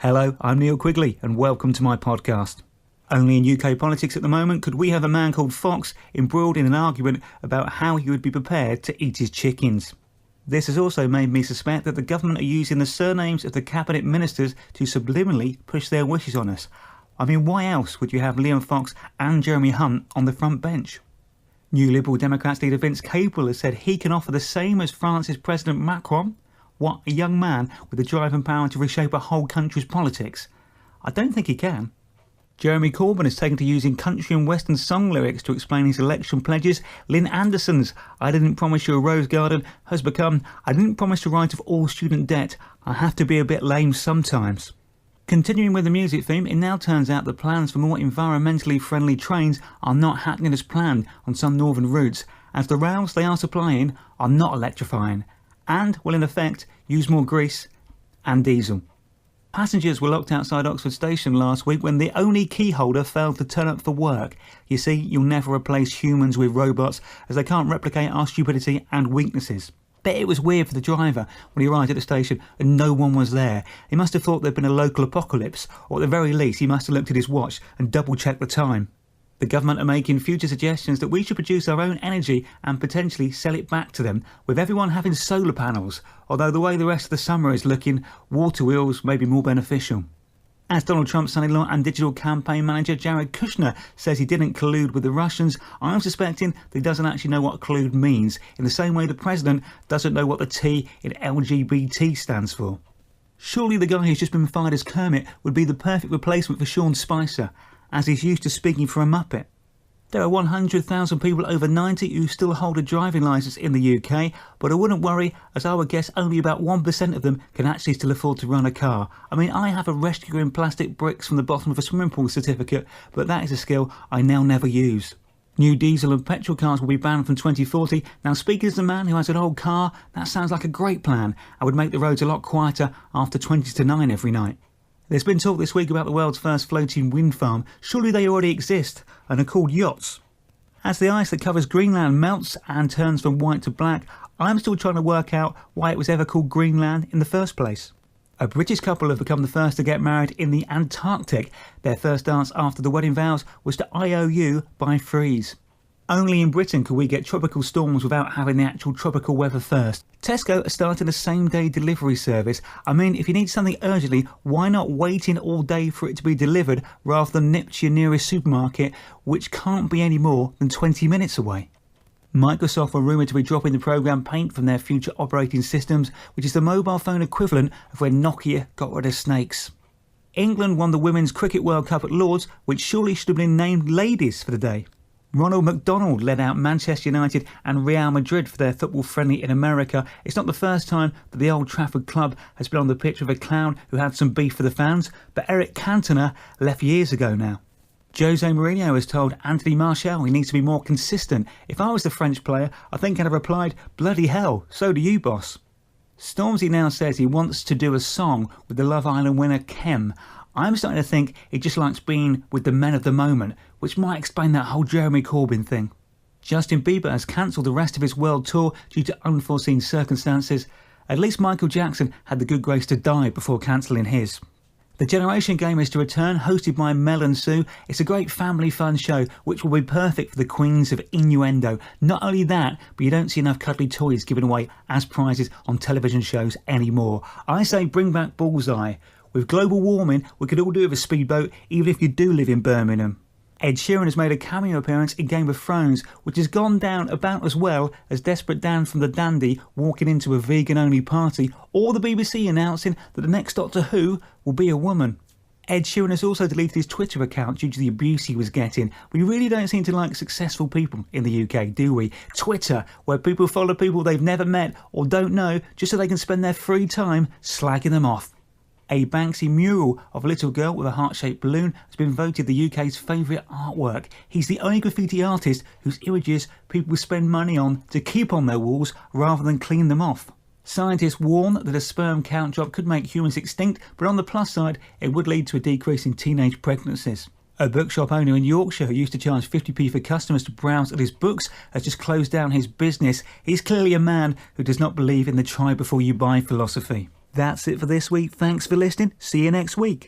Hello, I'm Neil Quigley and welcome to my podcast. Only in UK politics at the moment could we have a man called Fox embroiled in an argument about how he would be prepared to eat his chickens. This has also made me suspect that the government are using the surnames of the cabinet ministers to subliminally push their wishes on us. I mean, why else would you have Liam Fox and Jeremy Hunt on the front bench? New Liberal Democrats leader Vince Cable has said he can offer the same as France's President Macron. What, a young man with the drive and power to reshape a whole country's politics? I don't think he can. Jeremy Corbyn has taken to using country and western song lyrics to explain his election pledges. Lynn Anderson's "I didn't promise you a rose garden" has become "I didn't promise to write off all student debt. I have to be a bit lame sometimes." Continuing with the music theme, it now turns out that plans for more environmentally friendly trains are not happening as planned on some northern routes, as the rails they are supplying are not electrifying, and will in effect use more grease and diesel. Passengers were locked outside Oxford Station last week when the only key holder failed to turn up for work. You see, you'll never replace humans with robots, as they can't replicate our stupidity and weaknesses. Bet it was weird for the driver when he arrived at the station and no one was there. He must have thought there'd been a local apocalypse, or at the very least he must have looked at his watch and double-checked the time. The government are making future suggestions that we should produce our own energy and potentially sell it back to them, with everyone having solar panels, although the way the rest of the summer is looking, water wheels may be more beneficial. As Donald Trump's son-in-law and digital campaign manager Jared Kushner says he didn't collude with the Russians, I'm suspecting that he doesn't actually know what collude means, in the same way the president doesn't know what the T in LGBT stands for. Surely the guy who's just been fired as Kermit would be the perfect replacement for Sean Spicer, as he's used to speaking for a Muppet. There are 100,000 people over 90 who still hold a driving licence in the UK, but I wouldn't worry, as I would guess only about 1% of them can actually still afford to run a car. I mean, I have a rescuing plastic bricks from the bottom of a swimming pool certificate, but that is a skill I now never use. New diesel and petrol cars will be banned from 2040. Now, speaking as a man who has an old car, that sounds like a great plan. I would make the roads a lot quieter after 20 to 9 every night. There's been talk this week about the world's first floating wind farm. Surely they already exist and are called yachts. As the ice that covers Greenland melts and turns from white to black, I'm still trying to work out why it was ever called Greenland in the first place. A British couple have become the first to get married in the Antarctic. Their first dance after the wedding vows was to IOU by Freeze. Only in Britain could we get tropical storms without having the actual tropical weather first. Tesco are starting a same-day delivery service. I mean, if you need something urgently, why not waiting all day for it to be delivered rather than nip to your nearest supermarket, which can't be any more than 20 minutes away? Microsoft were rumoured to be dropping the program Paint from their future operating systems, which is the mobile phone equivalent of when Nokia got rid of snakes. England won the Women's Cricket World Cup at Lord's, which surely should have been named Ladies for the day. Ronald McDonald led out Manchester United and Real Madrid for their football friendly in America. It's not the first time that the Old Trafford club has been on the pitch with a clown who had some beef for the fans, but Eric Cantona left years ago now. Jose Mourinho has told Anthony Martial he needs to be more consistent. If I was the French player, I think I'd have replied, "Bloody hell, so do you, boss." Stormzy now says he wants to do a song with the Love Island winner Kem. I'm starting to think he just likes being with the men of the moment, which might explain that whole Jeremy Corbyn thing. Justin Bieber has cancelled the rest of his world tour due to unforeseen circumstances. At least Michael Jackson had the good grace to die before cancelling his. The Generation Game is to return, hosted by Mel and Sue. It's a great family fun show, which will be perfect for the queens of innuendo. Not only that, but you don't see enough cuddly toys given away as prizes on television shows anymore. I say bring back Bullseye. With global warming, we could all do with a speedboat, even if you do live in Birmingham. Ed Sheeran has made a cameo appearance in Game of Thrones, which has gone down about as well as Desperate Dan from The Dandy walking into a vegan-only party, or the BBC announcing that the next Doctor Who will be a woman. Ed Sheeran has also deleted his Twitter account due to the abuse he was getting. We really don't seem to like successful people in the UK, do we? Twitter, where people follow people they've never met or don't know just so they can spend their free time slagging them off. A Banksy mural of a little girl with a heart-shaped balloon has been voted the UK's favourite artwork. He's the only graffiti artist whose images people spend money on to keep on their walls rather than clean them off. Scientists warn that a sperm count drop could make humans extinct, but on the plus side, it would lead to a decrease in teenage pregnancies. A bookshop owner in Yorkshire who used to charge 50p for customers to browse at his books has just closed down his business. He's clearly a man who does not believe in the try before you buy philosophy. That's it for this week. Thanks for listening. See you next week.